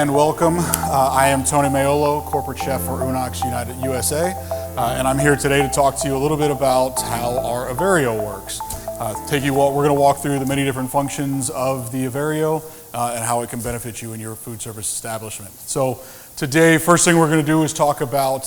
and welcome. I am Tony Maiolo, corporate chef for Unox United USA, and I'm here today to talk to you a little bit about how our EVEREO works. We're going to walk through the many different functions of the EVEREO and how it can benefit you in your food service establishment. So today, first thing we're going to do is talk about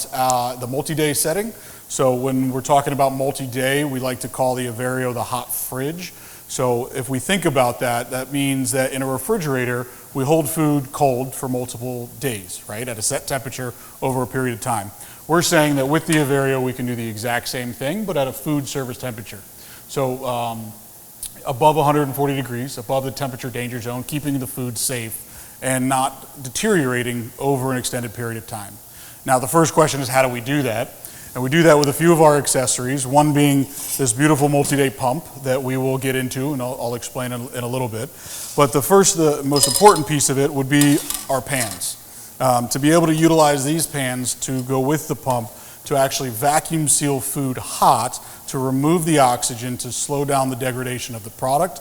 the multi-day setting. So when we're talking about multi-day, we like to call the EVEREO the hot fridge. So if we think about that, that means that in a refrigerator, we hold food cold for multiple days, right, at a set temperature over a period of time. We're saying that with the EVEREO, we can do the exact same thing, but at a food service temperature. So above 140 degrees, above the temperature danger zone, keeping the food safe and not deteriorating over an extended period of time. Now, the first question is, how do we do that? And we do that with a few of our accessories, one being this beautiful multi-day pump that we will get into, and I'll explain in a little bit. But the most important piece of it would be our pans. To be able to utilize these pans to go with the pump to actually vacuum seal food hot, to remove the oxygen, to slow down the degradation of the product,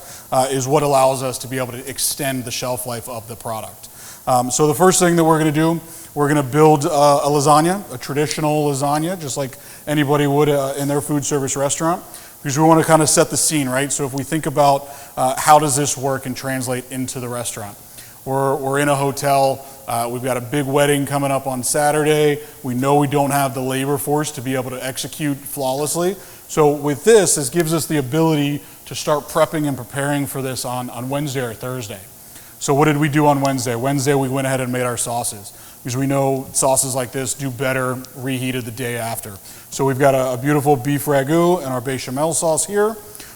is what allows us to be able to extend the shelf life of the product. So the first thing that we're going to do, we're going to build a lasagna, a traditional lasagna, just like anybody would in their food service restaurant, because we want to kind of set the scene, right? So if we think about how does this work and translate into the restaurant. We're in a hotel, we've got a big wedding coming up on Saturday. We know we don't have the labor force to be able to execute flawlessly. So with this gives us the ability to start prepping and preparing for this on Wednesday or Thursday. So what did we do on Wednesday? Wednesday we went ahead and made our sauces, because we know sauces like this do better reheated the day after. So we've got a beautiful beef ragu and our bechamel sauce here.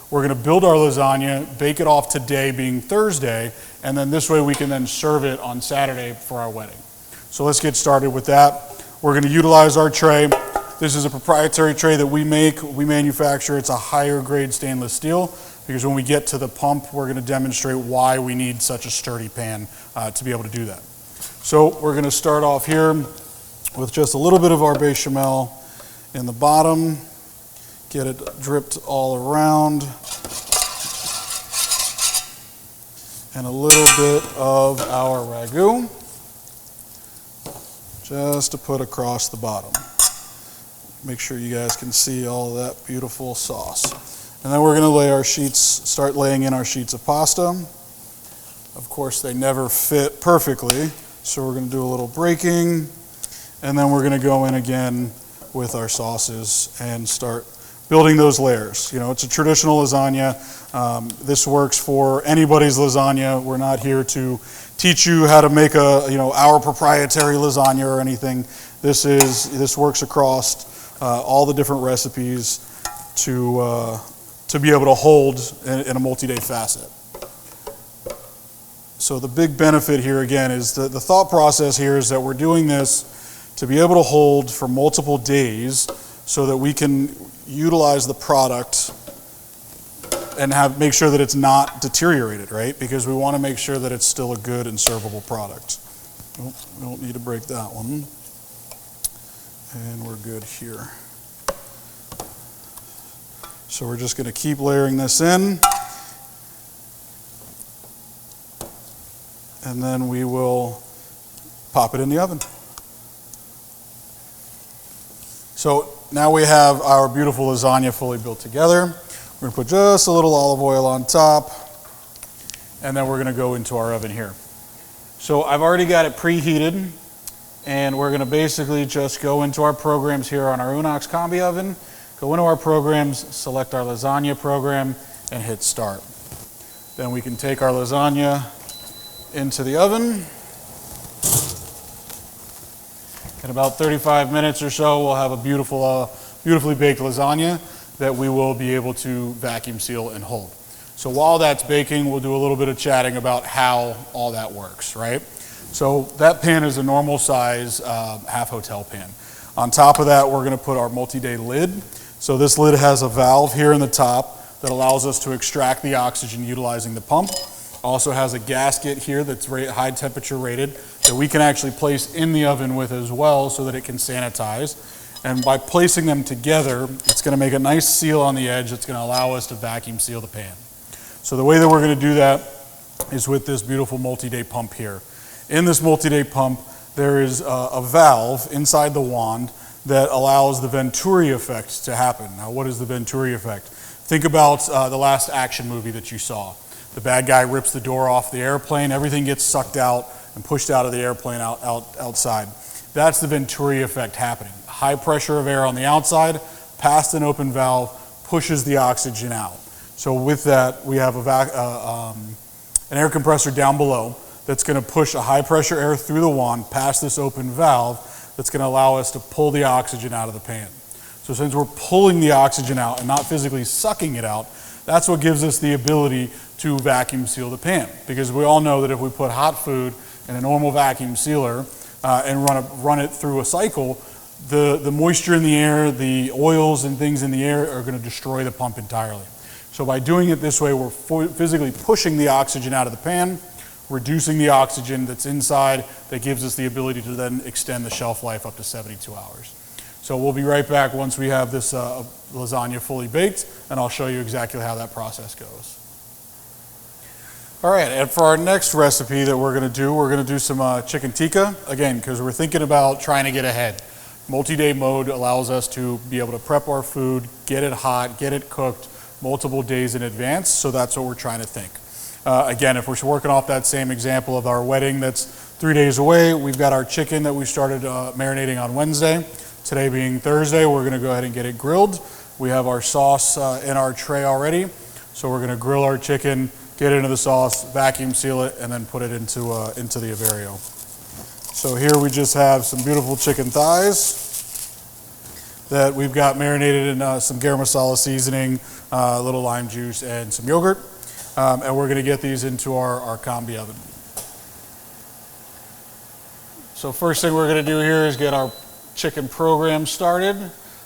We're going to build our lasagna, bake it off today being Thursday, and then this way we can then serve it on Saturday for our wedding. So let's get started with that. We're going to utilize our tray. This is a proprietary tray that we make, we manufacture. It's a higher grade stainless steel, because when we get to the pump, we're going to demonstrate why we need such a sturdy pan to be able to do that. So we're going to start off here with just a little bit of our bechamel in the bottom, get it dripped all around, and a little bit of our ragu, just to put across the bottom. Make sure you guys can see all that beautiful sauce. And then we're going to start laying in our sheets of pasta. Of course, they never fit perfectly, so we're going to do a little breaking, and then we're going to go in again with our sauces and start building those layers. You know, it's a traditional lasagna. This works for anybody's lasagna. We're not here to teach you how to make our proprietary lasagna or anything. This works across all the different recipes to be able to hold in a multi-day facet. So the big benefit here again is the thought process here is that we're doing this to be able to hold for multiple days so that we can utilize the product and make sure that it's not deteriorated, right? Because we want to make sure that it's still a good and servable product. Oh, we don't need to break that one. And we're good here. So we're just going to keep layering this in, and then we will pop it in the oven. So now we have our beautiful lasagna fully built together. We're going to put just a little olive oil on top, and then we're going to go into our oven here. So I've already got it preheated, and we're going to basically just go into our programs here on our Unox Combi oven. Go into our programs, select our lasagna program, and hit start. Then we can take our lasagna into the oven. In about 35 minutes or so, we'll have a beautifully baked lasagna that we will be able to vacuum seal and hold. So while that's baking, we'll do a little bit of chatting about how all that works, right? So that pan is a normal size half hotel pan. On top of that, we're going to put our multi-day lid. So this lid has a valve here in the top that allows us to extract the oxygen utilizing the pump. Also has a gasket here that's high temperature rated that we can actually place in the oven with as well so that it can sanitize. And by placing them together, it's going to make a nice seal on the edge that's going to allow us to vacuum seal the pan. So the way that we're going to do that is with this beautiful multi-day pump here. In this multi-day pump, there is a valve inside the wand that allows the Venturi effect to happen. Now, what is the Venturi effect? Think about the last action movie that you saw. The bad guy rips the door off the airplane, everything gets sucked out and pushed out of the airplane outside. That's the Venturi effect happening. High pressure of air on the outside, past an open valve, pushes the oxygen out. So with that, we have an air compressor down below that's going to push a high pressure air through the wand past this open valve that's going to allow us to pull the oxygen out of the pan. So since we're pulling the oxygen out and not physically sucking it out, that's what gives us the ability to vacuum seal the pan. Because we all know that if we put hot food in a normal vacuum sealer and run it through a cycle, the moisture in the air, the oils and things in the air are going to destroy the pump entirely. So by doing it this way, we're physically pushing the oxygen out of the pan, reducing the oxygen that's inside. That gives us the ability to then extend the shelf life up to 72 hours. So we'll be right back once we have this lasagna fully baked, and I'll show you exactly how that process goes. All right, and for our next recipe that we're gonna do some chicken tikka, again, because we're thinking about trying to get ahead. Multi-day mode allows us to be able to prep our food, get it hot, get it cooked multiple days in advance, so that's what we're trying to think. Again, if we're working off that same example of our wedding that's 3 days away, we've got our chicken that we started marinating on Wednesday. Today being Thursday, we're gonna go ahead and get it grilled. We have our sauce in our tray already, so we're gonna grill our chicken, get it into the sauce, vacuum seal it, and then put it into the EVEREO. So here we just have some beautiful chicken thighs that we've got marinated in some garam masala seasoning, a little lime juice, and some yogurt. And we're gonna get these into our combi oven. So first thing we're gonna do here is get our chicken program started.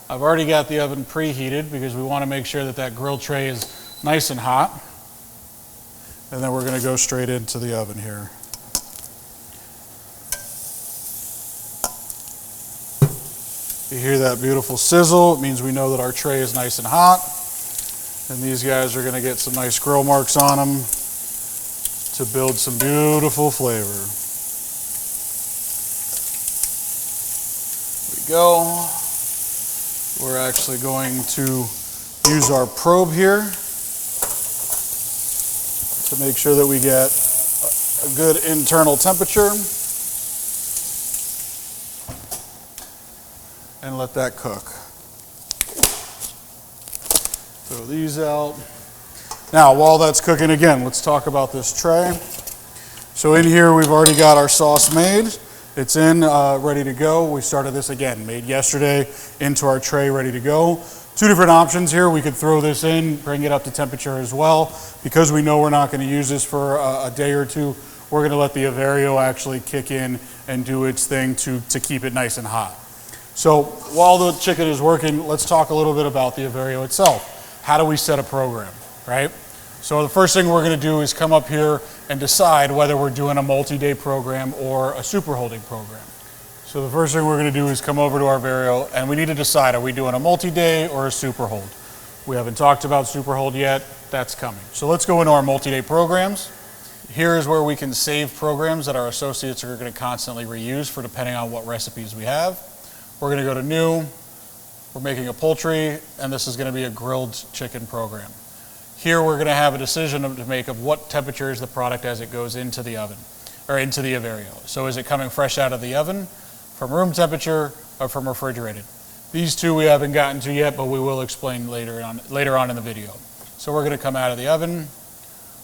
I've already got the oven preheated because we wanna make sure that that grill tray is nice and hot. And then we're gonna go straight into the oven here. You hear that beautiful sizzle, it means we know that our tray is nice and hot. And these guys are gonna get some nice grill marks on them to build some beautiful flavor. There we go. We're actually going to use our probe here to make sure that we get a good internal temperature and let that cook. Throw these out. Now, while that's cooking again, let's talk about this tray. So in here, we've already got our sauce made. It's in, ready to go. We started this again, made yesterday, into our tray, ready to go. Two different options here. We could throw this in, bring it up to temperature as well. Because we know we're not going to use this for a day or two, we're going to let the EVEREO actually kick in and do its thing to keep it nice and hot. So while the chicken is working, let's talk a little bit about the EVEREO itself. How do we set a program, right? So the first thing we're going to do is come up here and decide whether we're doing a multi-day program or a super holding program. So the first thing we're going to do is come over to our EVEREO, and we need to decide, are we doing a multi-day or a super hold? We haven't talked about super hold yet. That's coming. So let's go into our multi-day programs. Here is where we can save programs that our associates are going to constantly reuse for depending on what recipes we have. We're going to go to new. We're making a poultry, and this is going to be a grilled chicken program. Here we're going to have a decision to make of what temperature is the product as it goes into the oven, or into the EVEREO. So is it coming fresh out of the oven, from room temperature, or from refrigerated? These two we haven't gotten to yet, but we will explain later on in the video. So we're going to come out of the oven.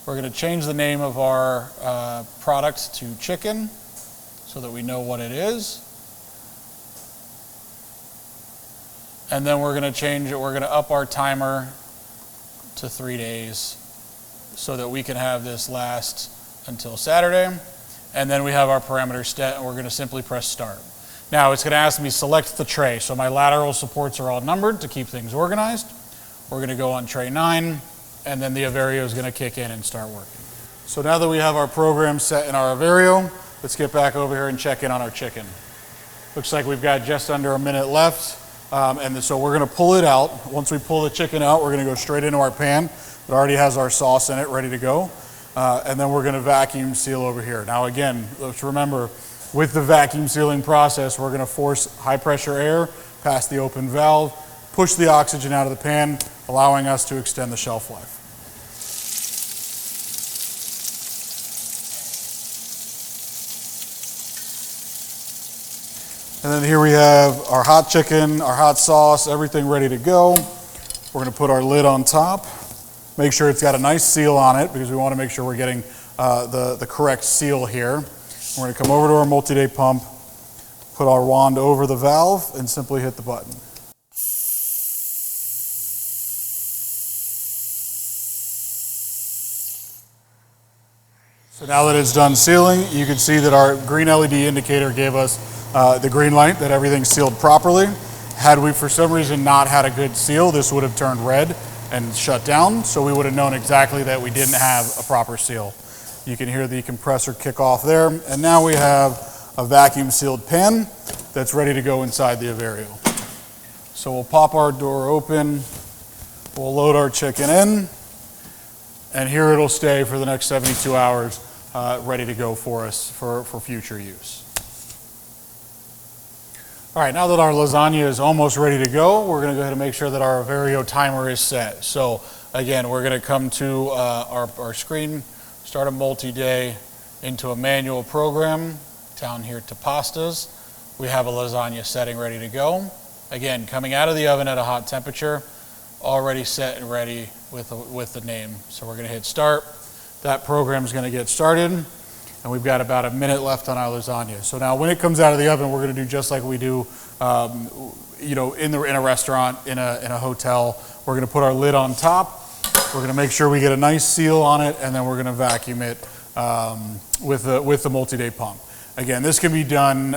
We're going to change the name of our product to chicken so that we know what it is. And then we're going to change it. We're going to up our timer to 3 days so that we can have this last until Saturday. And then we have our parameters set, and we're going to simply press start. Now it's going to ask me select the tray. So my lateral supports are all numbered to keep things organized. We're going to go on tray 9, and then the EVEREO is going to kick in and start working. So now that we have our program set in our EVEREO, let's get back over here and check in on our chicken. Looks like we've got just under a minute left. And so we're going to pull it out. Once we pull the chicken out, we're going to go straight into our pan. It already has our sauce in it, ready to go. and then we're going to vacuum seal over here. Now again, let's remember, with the vacuum sealing process, we're going to force high pressure air past the open valve, push the oxygen out of the pan, allowing us to extend the shelf life. And then here we have our hot chicken, our hot sauce, everything ready to go. We're going to put our lid on top. Make sure it's got a nice seal on it because we want to make sure we're getting the correct seal here. We're going to come over to our multi-day pump, put our wand over the valve, and simply hit the button. So now that it's done sealing, you can see that our green LED indicator gave us the green light that everything's sealed properly. Had we for some reason not had a good seal, this would have turned red and shut down, so we would have known exactly that we didn't have a proper seal. You can hear the compressor kick off there, and now we have a vacuum sealed pan that's ready to go inside the EVEREO. So we'll pop our door open, we'll load our chicken in, and here it'll stay for the next 72 hours ready to go for us for future use. All right, now that our lasagna is almost ready to go, we're going to go ahead and make sure that our EVEREO timer is set. So again, we're going to come to our screen, start a multi-day into a manual program, down here to pastas. We have a lasagna setting ready to go. Again, coming out of the oven at a hot temperature, already set and ready with the name. So we're going to hit start. That program is going to get started. And we've got about a minute left on our lasagna. So now when it comes out of the oven, we're going to do just like we do in a restaurant, in a hotel. We're going to put our lid on top. We're going to make sure we get a nice seal on it, and then we're going to vacuum it with the multi-day pump. Again, this can be done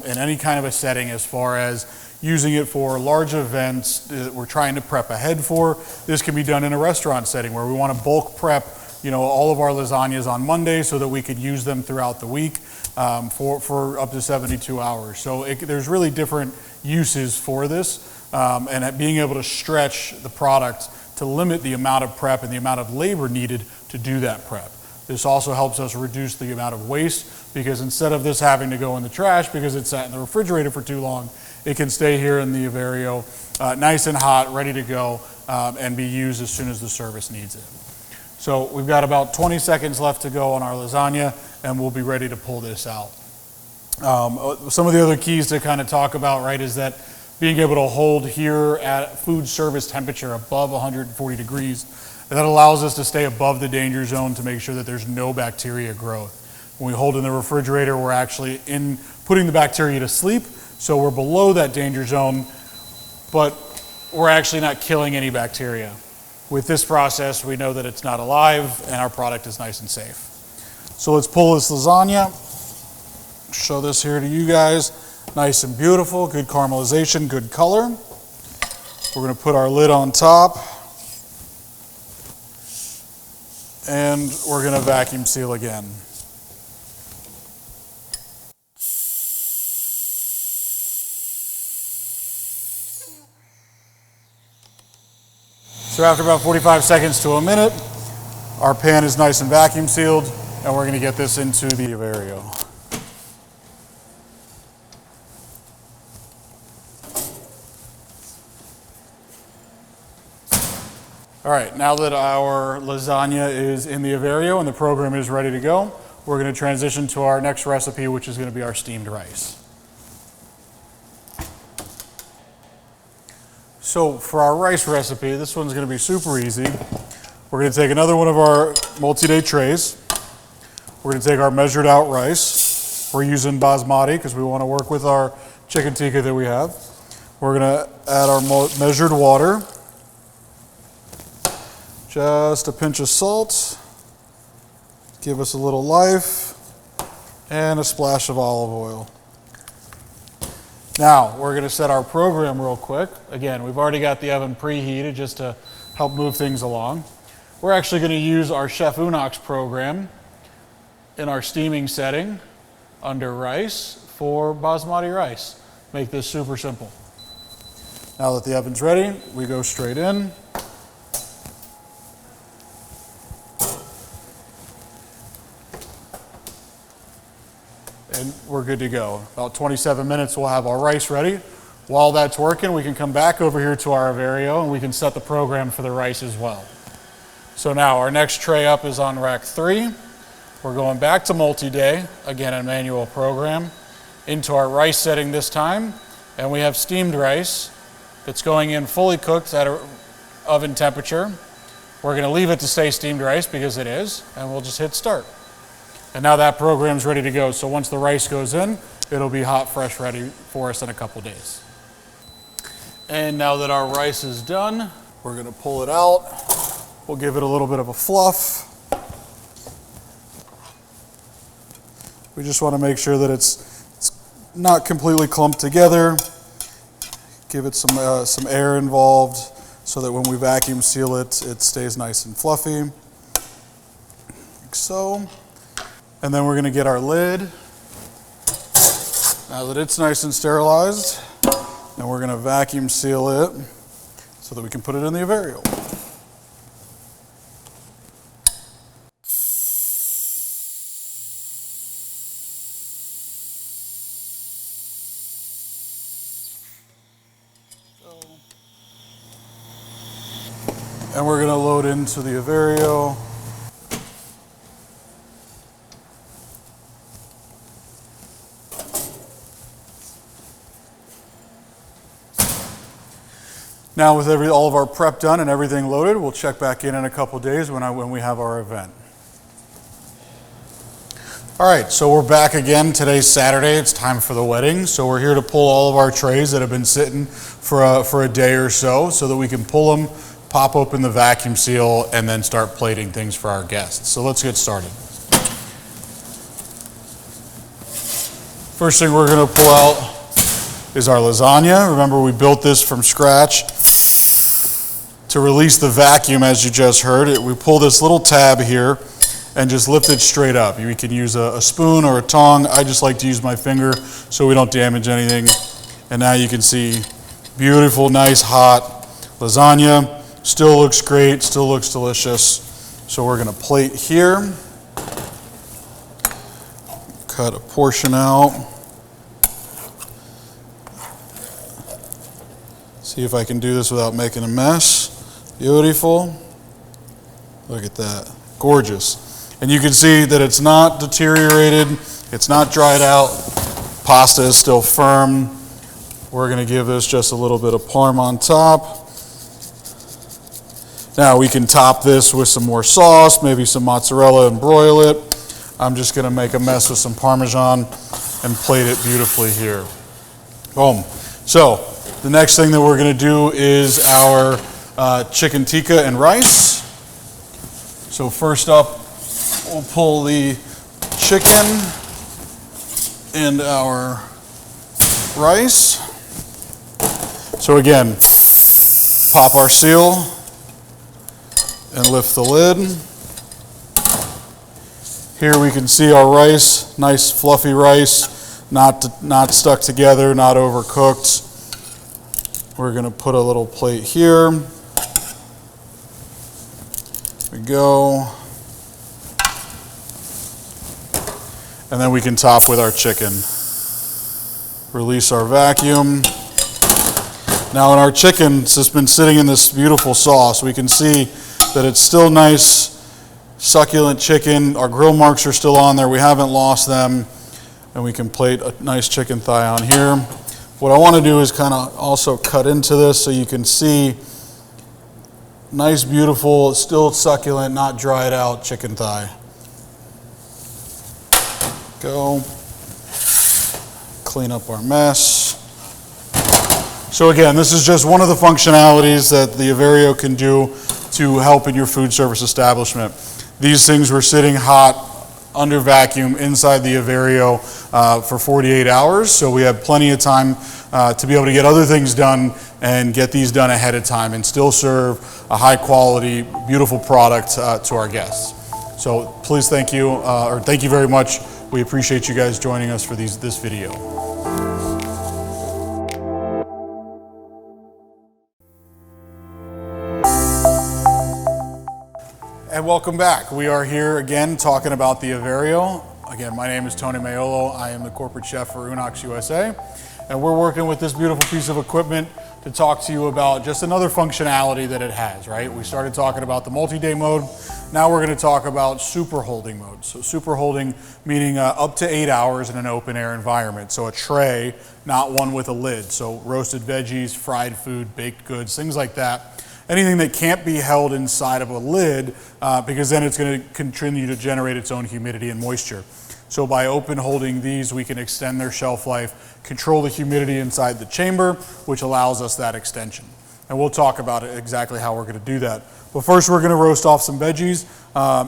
in any kind of a setting as far as using it for large events that we're trying to prep ahead for. This can be done in a restaurant setting where we want to bulk prep all of our lasagnas on Monday so that we could use them throughout the week for up to 72 hours. So there's really different uses for this, and being able to stretch the product to limit the amount of prep and the amount of labor needed to do that prep. This also helps us reduce the amount of waste because instead of this having to go in the trash because it sat in the refrigerator for too long, it can stay here in the EVEREO nice and hot, ready to go, and be used as soon as the service needs it. So we've got about 20 seconds left to go on our lasagna, and we'll be ready to pull this out. Some of the other keys to kind of talk about, right, is that being able to hold here at food service temperature above 140 degrees, that allows us to stay above the danger zone to make sure that there's no bacteria growth. When we hold in the refrigerator, we're actually putting the bacteria to sleep, so we're below that danger zone, but we're actually not killing any bacteria. With this process, we know that it's not alive and our product is nice and safe. So let's pull this lasagna, show this here to you guys. Nice and beautiful, good caramelization, good color. We're going to put our lid on top and we're going to vacuum seal again. So after about 45 seconds to a minute, our pan is nice and vacuum sealed, and we're going to get this into the EVEREO. All right, now that our lasagna is in the EVEREO and the program is ready to go, we're going to transition to our next recipe, which is going to be our steamed rice. So for our rice recipe, this one's going to be super easy. We're going to take another one of our multi-day trays. We're going to take our measured out rice. We're using basmati because we want to work with our chicken tikka that we have. We're going to add our measured water. Just a pinch of salt. Give us a little life. And a splash of olive oil. Now, we're going to set our program real quick. Again, we've already got the oven preheated just to help move things along. We're actually going to use our Chef Unox program in our steaming setting under rice for basmati rice. Make this super simple. Now that the oven's ready, we go straight in. and we're good to go. About 27 minutes, we'll have our rice ready. While that's working, we can come back over here to our EVEREO and we can set the program for the rice as well. So now our next tray up is on rack 3. We're going back to multi-day, again a manual program, into our rice setting this time. And we have steamed rice that's going in fully cooked at oven temperature. We're going to leave it to stay steamed rice because it is, and we'll just hit start. And now that program's ready to go. So once the rice goes in, it'll be hot, fresh, ready for us in a couple days. And now that our rice is done, we're going to pull it out. We'll give it a little bit of a fluff. We just want to make sure that it's not completely clumped together. Give it some air involved so that when we vacuum seal it, it stays nice and fluffy, like so. And then we're going to get our lid. Now that it's nice and sterilized, and we're going to vacuum seal it so that we can put it in the EVEREO. And we're going to load into the EVEREO. Now with all of our prep done and everything loaded, we'll check back in a couple days when we have our event. All right, so we're back again. Today's Saturday. It's time for the wedding. So we're here to pull all of our trays that have been sitting for a day or so that we can pull them, pop open the vacuum seal, and then start plating things for our guests. So let's get started. First thing we're going to pull out is our lasagna. Remember, we built this from scratch. To release the vacuum, as you just heard, we pull this little tab here and just lift it straight up. You can use a spoon or a tongue. I just like to use my finger so we don't damage anything. And now you can see beautiful, nice, hot lasagna. Still looks great, still looks delicious. So we're going to plate here. Cut a portion out. See if I can do this without making a mess. Beautiful. Look at that. Gorgeous. And you can see that it's not deteriorated. It's not dried out. Pasta is still firm. We're going to give this just a little bit of parm on top. Now we can top this with some more sauce, maybe some mozzarella, and broil it. I'm just going to make a mess with some Parmesan and plate it beautifully here. Boom. So the next thing that we're going to do is our chicken tikka and rice. So first up, we'll pull the chicken and our rice. So again, pop our seal and lift the lid. Here we can see our rice, nice fluffy rice, not stuck together, not overcooked. We're going to put a little plate here. There we go. And then we can top with our chicken. Release our vacuum. Now in our chicken, it's just been sitting in this beautiful sauce. We can see that it's still nice, succulent chicken. Our grill marks are still on there. We haven't lost them. And we can plate a nice chicken thigh on here. What I want to do is kind of also cut into this so you can see nice, beautiful, still succulent, not dried out chicken thigh. Go. Clean up our mess. So again, this is just one of the functionalities that the EVEREO can do to help in your food service establishment. These things were sitting hot under vacuum inside the EVEREO for 48 hours, so we have plenty of time to be able to get other things done and get these done ahead of time and still serve a high quality, beautiful product to our guests. So please thank you very much. We appreciate you guys joining us for this video. And welcome back. We are here again talking about the EVEREO. Again, my name is Tony Maiolo. I am the corporate chef for Unox USA, and we're working with this beautiful piece of equipment to talk to you about just another functionality that it has, right? We started talking about the multi-day mode. Now we're going to talk about super holding mode. So super holding meaning up to 8 hours in an open air environment. So a tray, not one with a lid. So roasted veggies, fried food, baked goods, things like that. Anything that can't be held inside of a lid because then it's going to continue to generate its own humidity and moisture. So by open holding these, we can extend their shelf life, control the humidity inside the chamber, which allows us that extension. And we'll talk about it exactly how we're going to do that. But first, we're going to roast off some veggies.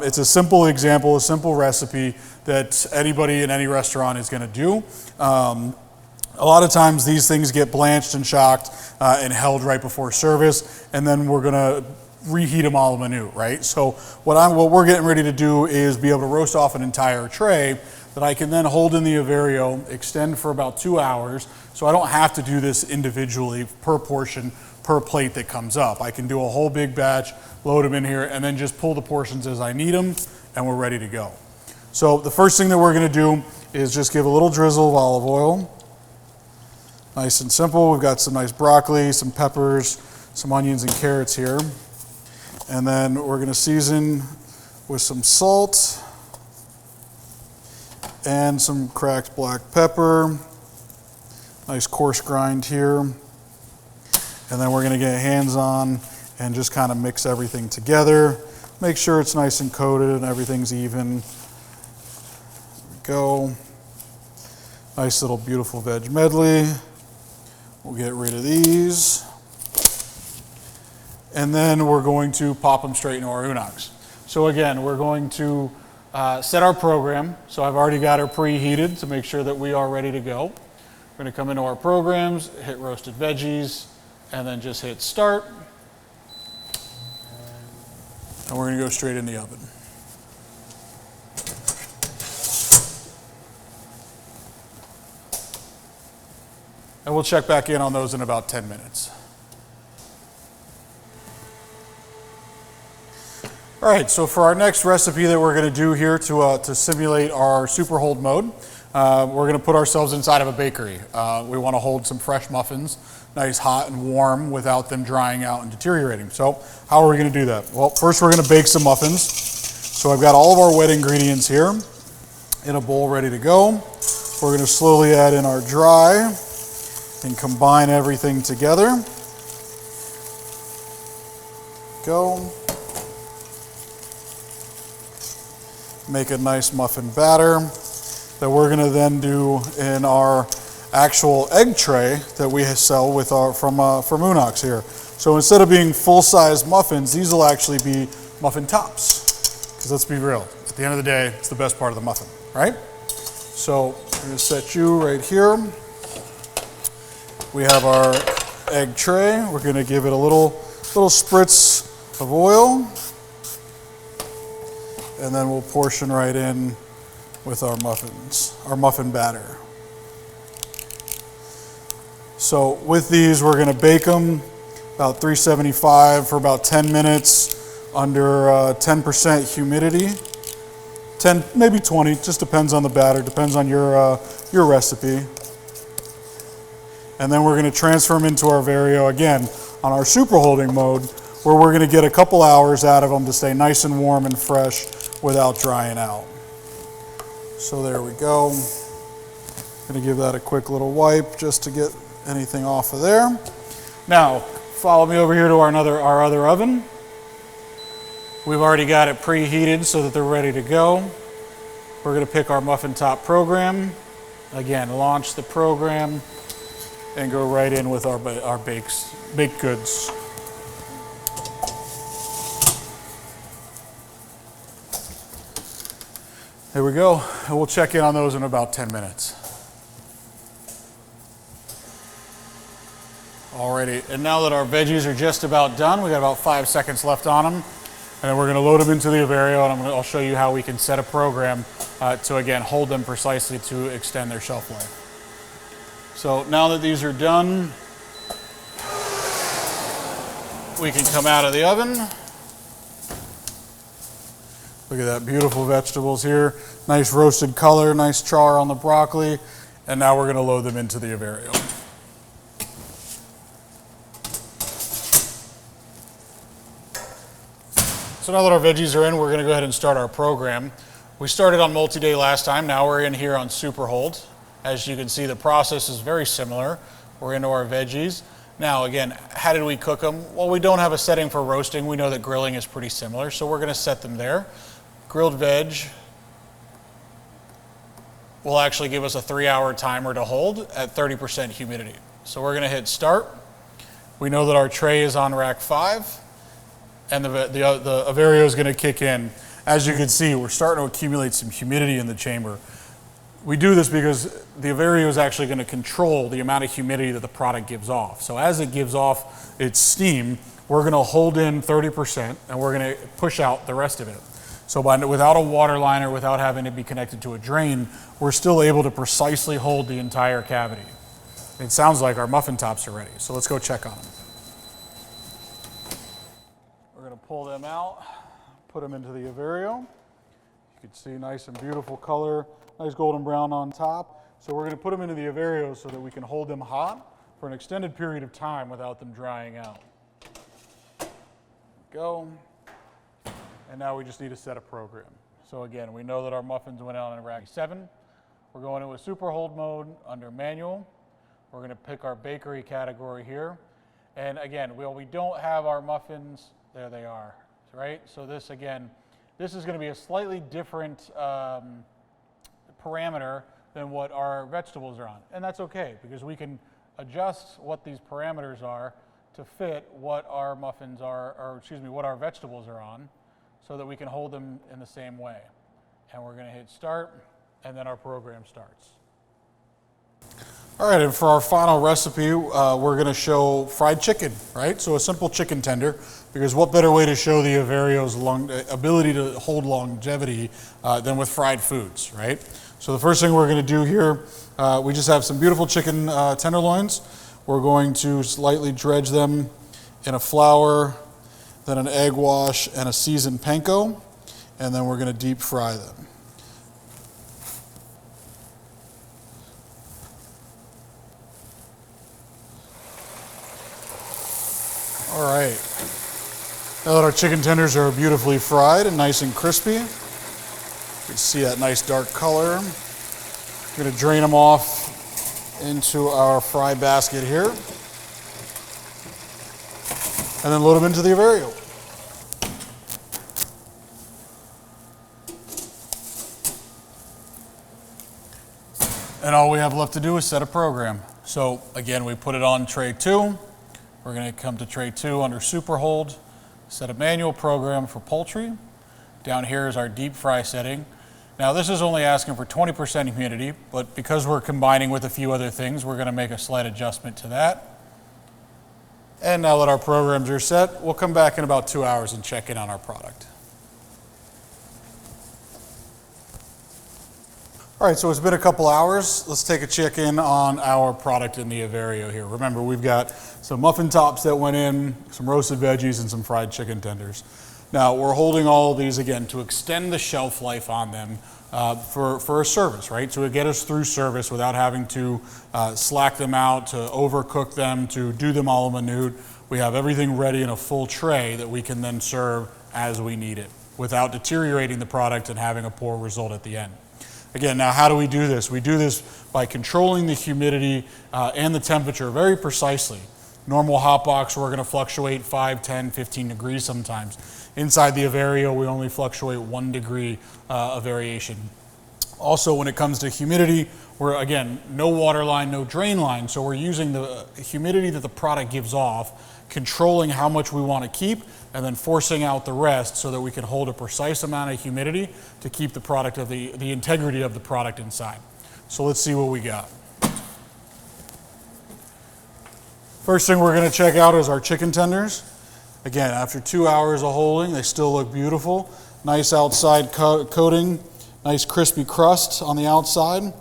It's a simple example, a simple recipe that anybody in any restaurant is going to do. A lot of times these things get blanched and shocked and held right before service, and then we're going to reheat them all anew, right? So what we're getting ready to do is be able to roast off an entire tray that I can then hold in the EVEREO, extend for about 2 hours, so I don't have to do this individually per portion, per plate that comes up. I can do a whole big batch, load them in here, and then just pull the portions as I need them, and we're ready to go. So the first thing that we're gonna do is just give a little drizzle of olive oil. Nice and simple. We've got some nice broccoli, some peppers, some onions and carrots here. And then we're going to season with some salt and some cracked black pepper. Nice coarse grind here. And then we're going to get hands on and just kind of mix everything together. Make sure it's nice and coated and everything's even. There we go. Nice little beautiful veg medley. We'll get rid of these. And then we're going to pop them straight into our Unox. So again, we're going to set our program. So I've already got her preheated to make sure that we are ready to go. We're going to come into our programs, hit roasted veggies, and then just hit start. And we're going to go straight in the oven. And we'll check back in on those in about 10 minutes. All right, so for our next recipe that we're going to do here to simulate our super hold mode, we're going to put ourselves inside of a bakery. We want to hold some fresh muffins, nice, hot, and warm without them drying out and deteriorating. So how are we going to do that? Well, first we're going to bake some muffins. So I've got all of our wet ingredients here in a bowl ready to go. We're going to slowly add in our dry and combine everything together. Go. Make a nice muffin batter that we're going to then do in our actual egg tray that we sell with from Unox here. So instead of being full-size muffins, these will actually be muffin tops. Because let's be real, at the end of the day, it's the best part of the muffin, right? So I'm going to set you right here. We have our egg tray. We're going to give it a little spritz of oil. And then we'll portion right in with our muffins, our muffin batter. So with these, we're gonna bake them about 375 for about 10 minutes under 10% humidity. 10, maybe 20, just depends on the batter, depends on your recipe. And then we're gonna transfer them into our EVEREO again on our super holding mode, where we're gonna get a couple hours out of them to stay nice and warm and fresh without drying out. So there we go. Gonna give that a quick little wipe just to get anything off of there. Now, follow me over here to our other oven. We've already got it preheated so that they're ready to go. We're gonna pick our muffin top program. Again, launch the program and go right in with our baked goods. There we go, and we'll check in on those in about 10 minutes. Alrighty, and now that our veggies are just about done, we got about 5 seconds left on them, and then we're gonna load them into the EVEREO, and I'll show you how we can set a program to, again, hold them precisely to extend their shelf life. So now that these are done, we can come out of the oven. Look at that, beautiful vegetables here. Nice roasted color, nice char on the broccoli. And now we're gonna load them into the EVEREO. So now that our veggies are in, we're gonna go ahead and start our program. We started on multi-day last time, now we're in here on super hold. As you can see, the process is very similar. We're into our veggies. Now again, how did we cook them? Well, we don't have a setting for roasting. We know that grilling is pretty similar, so we're gonna set them there. Grilled veg will actually give us a 3-hour timer to hold at 30% humidity. So we're gonna hit start. We know that our tray is on rack 5, and the EVEREO is gonna kick in. As you can see, we're starting to accumulate some humidity in the chamber. We do this because the EVEREO is actually going to control the amount of humidity that the product gives off. So as it gives off its steam, we're going to hold in 30% and we're going to push out the rest of it. So without a water line or without having to be connected to a drain, we're still able to precisely hold the entire cavity. It sounds like our muffin tops are ready. So let's go check on them. We're going to pull them out. Put them into the EVEREO. You can see nice and beautiful color, nice golden brown on top. So we're going to put them into the EVEREO so that we can hold them hot for an extended period of time without them drying out. Go. And now we just need to set a program. So again, we know that our muffins went out in rack 7. We're going into a super hold mode under manual. We're going to pick our bakery category here. And again, we don't have our muffins, there they are. Right? So this again, this is going to be a slightly different parameter than what our vegetables are on. And that's okay, because we can adjust what these parameters are to fit what our muffins are, or excuse me, what our vegetables are on, so that we can hold them in the same way. And we're going to hit start, and then our program starts. All right, and for our final recipe, we're going to show fried chicken, right? So a simple chicken tender, because what better way to show the EVEREO's ability to hold longevity than with fried foods, right? So the first thing we're going to do here, we just have some beautiful chicken tenderloins. We're going to slightly dredge them in a flour, then an egg wash, and a seasoned panko, and then we're going to deep fry them. All right, now that our chicken tenders are beautifully fried and nice and crispy, you can see that nice dark color. I'm going to drain them off into our fry basket here, and then load them into the EVEREO. And all we have left to do is set a program. So again, we put it on tray 2. We're going to come to tray 2 under super hold, set a manual program for poultry. Down here is our deep fry setting. Now this is only asking for 20% humidity, but because we're combining with a few other things, we're going to make a slight adjustment to that. And now that our programs are set, we'll come back in about 2 hours and check in on our product. All right, so it's been a couple hours. Let's take a check in on our product in the EVEREO here. Remember, we've got some muffin tops that went in, some roasted veggies, and some fried chicken tenders. Now, we're holding all of these, again, to extend the shelf life on them for a service, right? So to get us through service without having to slack them out, to overcook them, to do them a la minute. We have everything ready in a full tray that we can then serve as we need it without deteriorating the product and having a poor result at the end. Again, now how do we do this? We do this by controlling the humidity and the temperature very precisely. Normal hot box, we're going to fluctuate 5, 10, 15 degrees sometimes. Inside the EVEREO, we only fluctuate 1 degree of variation. Also, when it comes to humidity, we're, again, no water line, no drain line, so we're using the humidity that the product gives off, controlling how much we want to keep, and then forcing out the rest so that we can hold a precise amount of humidity to keep the product of the integrity of the product inside. So let's see what we got. First thing we're going to check out is our chicken tenders. Again, after 2 hours of holding, they still look beautiful. Nice outside coating, nice crispy crust on the outside.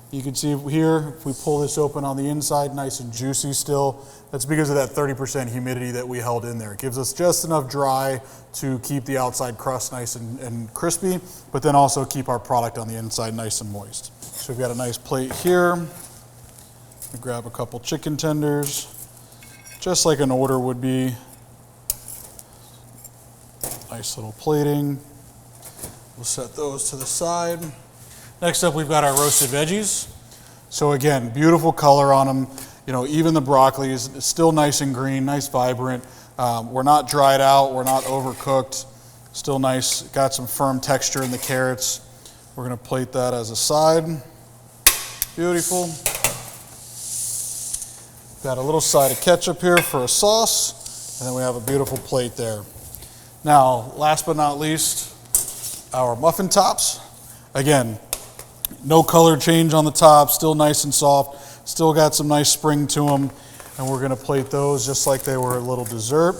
You can see here, if we pull this open on the inside, nice and juicy still. That's because of that 30% humidity that we held in there. It gives us just enough dry to keep the outside crust nice and crispy, but then also keep our product on the inside nice and moist. So we've got a nice plate here. We grab a couple chicken tenders, just like an order would be. Nice little plating. We'll set those to the side. Next up, we've got our roasted veggies. So again, beautiful color on them. You know, even the broccoli is still nice and green, nice, vibrant. We're not dried out, we're not overcooked. Still nice, got some firm texture in the carrots. We're gonna plate that as a side. Beautiful. Got a little side of ketchup here for a sauce, and then we have a beautiful plate there. Now, last but not least, our muffin tops. Again, no color change on the top, still nice and soft, still got some nice spring to them, and we're gonna plate those just like they were a little dessert.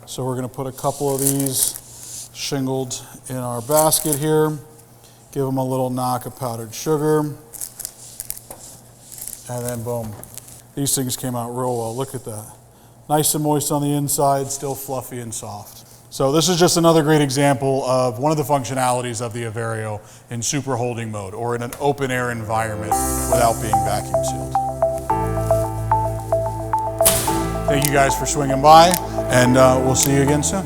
So we're gonna put a couple of these shingled in our basket here, give them a little knock of powdered sugar, and then boom. These things came out real well, look at that. Nice and moist on the inside, still fluffy and soft. So this is just another great example of one of the functionalities of the EVEREO in super holding mode or in an open air environment without being vacuum sealed. Thank you guys for swinging by, and we'll see you again soon.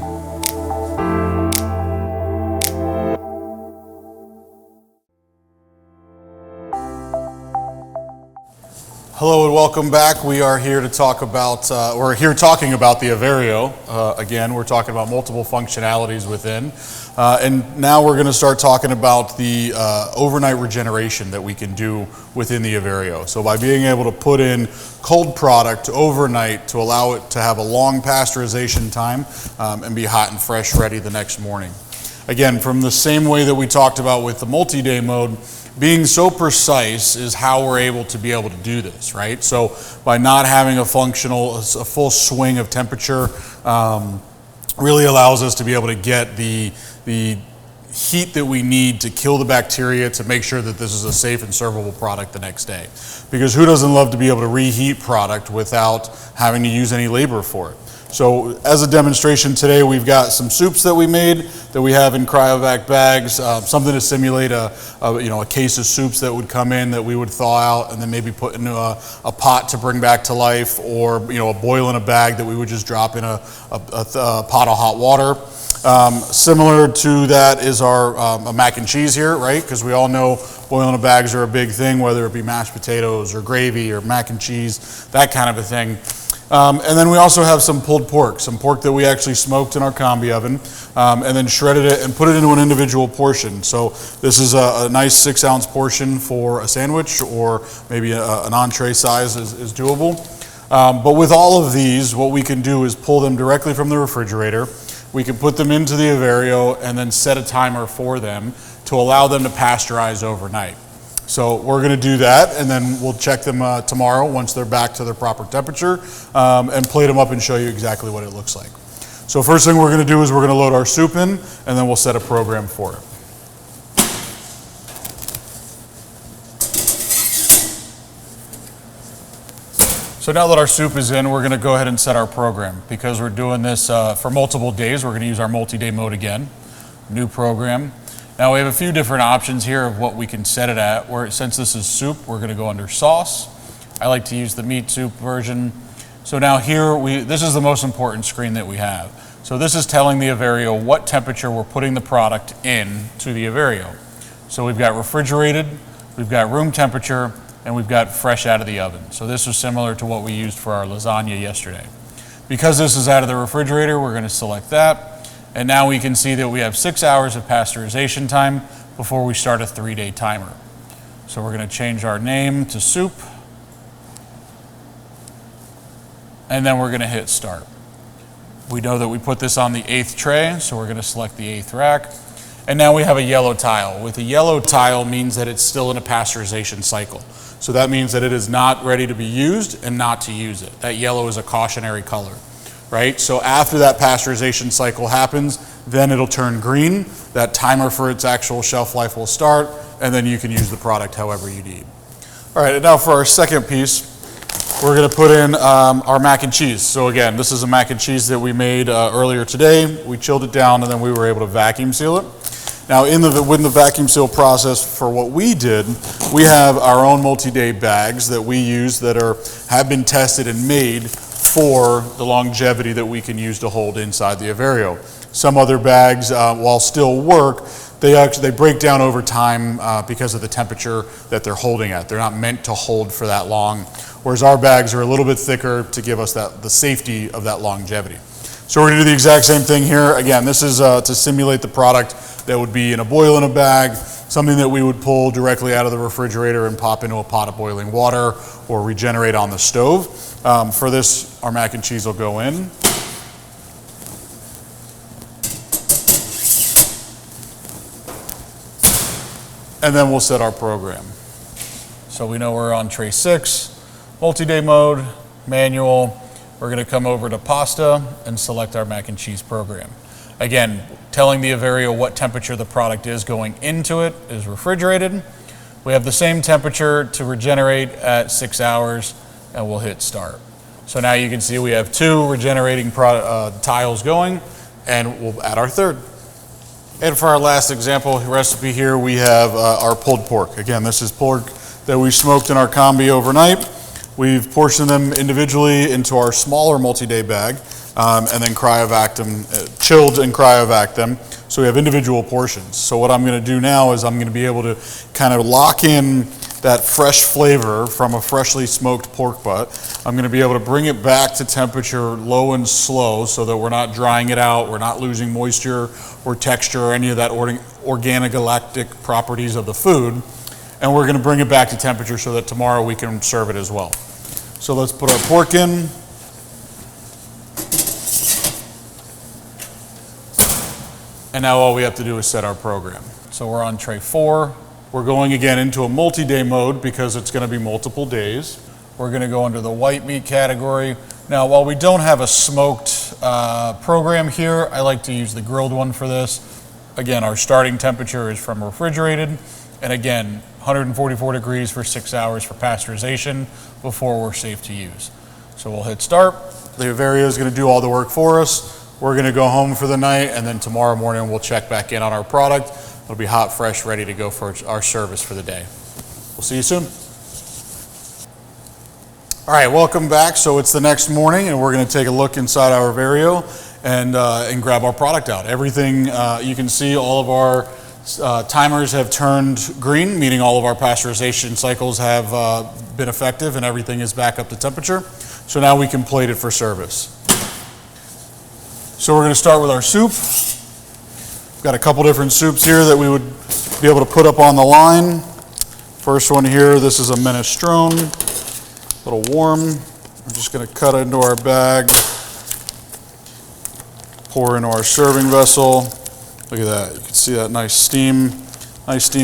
Hello and welcome back. We are here to talk about, we're here talking about the EVEREO. Again, we're talking about multiple functionalities within. And now we're going to start talking about the overnight regeneration that we can do within the EVEREO. So by being able to put in cold product overnight to allow it to have a long pasteurization time and be hot and fresh ready the next morning. Again, from the same way that we talked about with the multi-day mode, being so precise is how we're able to do this, right? So by not having a full swing of temperature really allows us to be able to get the heat that we need to kill the bacteria to make sure that this is a safe and servable product the next day. Because who doesn't love to be able to reheat product without having to use any labor for it? So as a demonstration today, we've got some soups that we made that we have in cryovac bags, something to simulate a case of soups that would come in that we would thaw out and then maybe put into a pot to bring back to life, or a boil in a bag that we would just drop in a pot of hot water. Similar to that is our mac and cheese here, right? Because we all know boil in a bags are a big thing, whether it be mashed potatoes or gravy or mac and cheese, that kind of a thing. And then we also have some pulled pork, some pork that we actually smoked in our combi oven, and then shredded it and put it into an individual portion. So this is a nice 6-ounce portion for a sandwich, or maybe an entree size is doable. But with all of these, what we can do is pull them directly from the refrigerator. We can put them into the EVEREO and then set a timer for them to allow them to pasteurize overnight. So we're going to do that, and then we'll check them tomorrow once they're back to their proper temperature, and plate them up and show you exactly what it looks like. So first thing we're going to do is we're going to load our soup in, and then we'll set a program for it. So now that our soup is in, we're going to go ahead and set our program. Because we're doing this for multiple days, we're going to use our multi-day mode again. New program. Now we have a few different options here of what we can set it at. Since this is soup, we're going to go under sauce. I like to use the meat soup version. So now here, this is the most important screen that we have. So this is telling the EVEREO what temperature we're putting the product in to the EVEREO. So we've got refrigerated, we've got room temperature, and we've got fresh out of the oven. So this was similar to what we used for our lasagna yesterday. Because this is out of the refrigerator, we're going to select that. And now we can see that we have 6 hours of pasteurization time before we start a 3-day timer. So we're going to change our name to soup. And then we're going to hit start. We know that we put this on the 8th tray, so we're going to select the 8th rack. And now we have a yellow tile. With a yellow tile means that it's still in a pasteurization cycle. So that means that it is not ready to be used and not to use it. That yellow is a cautionary color. Right? So after that pasteurization cycle happens, then it'll turn green. That timer for its actual shelf life will start, and then you can use the product however you need. All right, and now for our second piece, we're gonna put in our mac and cheese. So again, this is a mac and cheese that we made earlier today. We chilled it down and then we were able to vacuum seal it. Now within the vacuum seal process for what we did, we have our own multi-day bags that we use that have been tested and made for the longevity that we can use to hold inside the EVEREO. Some other bags, while still work, they break down over time because of the temperature that they're holding at. They're not meant to hold for that long, whereas our bags are a little bit thicker to give us the safety of that longevity. So we're gonna do the exact same thing here. Again, this is to simulate the product that would be in a boil in a bag, something that we would pull directly out of the refrigerator and pop into a pot of boiling water or regenerate on the stove. For this, our mac and cheese will go in. And then we'll set our program. So we know we're on tray 6, multi-day mode, manual. We're gonna come over to pasta and select our mac and cheese program. Again, telling the EVEREO what temperature the product is going into it is refrigerated. We have the same temperature to regenerate at 6 hours, and we'll hit start. So now you can see we have 2 regenerating tiles going, and we'll add our third. And for our last example recipe here, we have our pulled pork. Again, this is pork that we smoked in our combi overnight. We've portioned them individually into our smaller multi-day bag, and then cryovac them, chilled and cryovac them. So we have individual portions. So what I'm gonna do now is I'm gonna be able to kind of lock in that fresh flavor from a freshly smoked pork butt. I'm gonna be able to bring it back to temperature low and slow so that we're not drying it out, we're not losing moisture or texture or any of that organogalactic properties of the food. And we're gonna bring it back to temperature so that tomorrow we can serve it as well. So let's put our pork in. And now all we have to do is set our program. So we're on tray 4. We're going again into a multi-day mode because it's gonna be multiple days. We're gonna go under the white meat category. Now, while we don't have a smoked program here, I like to use the grilled one for this. Again, our starting temperature is from refrigerated. And again, 144 degrees for 6 hours for pasteurization before we're safe to use. So we'll hit start. The EVEREO is gonna do all the work for us. We're gonna go home for the night, and then tomorrow morning we'll check back in on our product. It'll be hot, fresh, ready to go for our service for the day. We'll see you soon. All right, welcome back. So it's the next morning, and we're gonna take a look inside our EVEREO and grab our product out. Everything, you can see all of our timers have turned green, meaning all of our pasteurization cycles have been effective and everything is back up to temperature. So now we can plate it for service. So we're gonna start with our soup. We've got a couple different soups here that we would be able to put up on the line. First one here, this is a minestrone, a little warm. We're just gonna cut it into our bag, pour into our serving vessel. Look at that, you can see that nice steam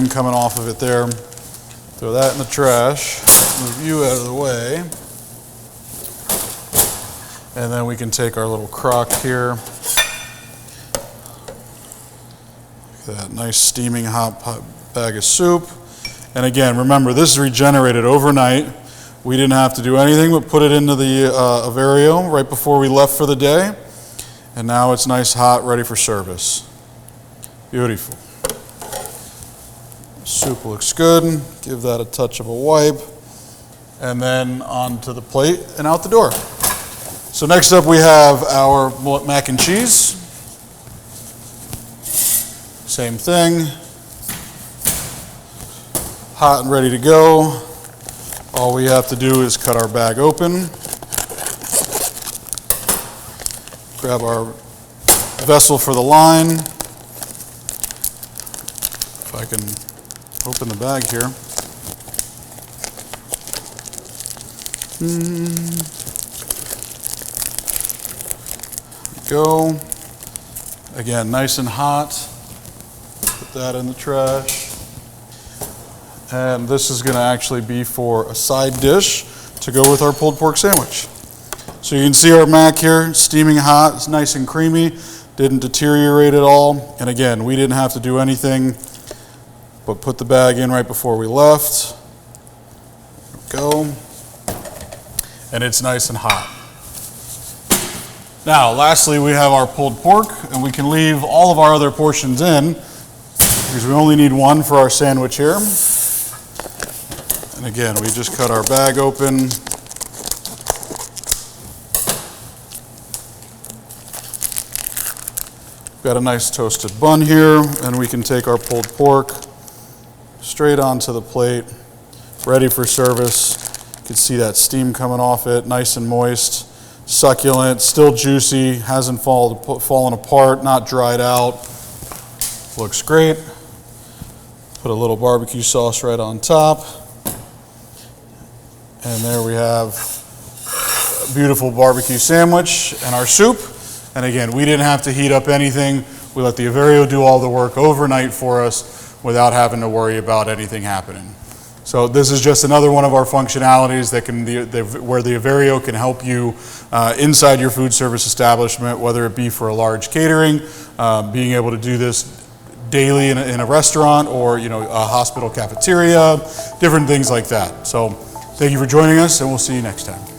coming off of it there. Throw that in the trash, move you out of the way. And then we can take our little crock here. Look at that nice steaming hot bag of soup. And again, remember, this is regenerated overnight. We didn't have to do anything but put it into the EVEREO right before we left for the day. And now it's nice, hot, ready for service. Beautiful. Soup looks good. Give that a touch of a wipe. And then onto the plate and out the door. So next up we have our mac and cheese. Same thing. Hot and ready to go. All we have to do is cut our bag open. Grab our vessel for the line. If I can open the bag here. Go. Again, nice and hot. Put that in the trash. And this is going to actually be for a side dish to go with our pulled pork sandwich. So you can see our mac here, steaming hot. It's nice and creamy. Didn't deteriorate at all. And again, we didn't have to do anything but put the bag in right before we left. go. And it's nice and hot. Now, lastly, we have our pulled pork, and we can leave all of our other portions in because we only need one for our sandwich here. And again, we just cut our bag open. Got a nice toasted bun here, and we can take our pulled pork straight onto the plate, ready for service. You can see that steam coming off it, nice and moist, succulent, still juicy, hasn't fallen apart, not dried out. Looks great. Put a little barbecue sauce right on top. And there we have a beautiful barbecue sandwich and our soup. And again, we didn't have to heat up anything. We let the EVEREO do all the work overnight for us without having to worry about anything happening. So this is just another one of our functionalities that where the EVEREO can help you inside your food service establishment, whether it be for a large catering, being able to do this daily in a restaurant, or a hospital cafeteria, different things like that. So thank you for joining us, and we'll see you next time.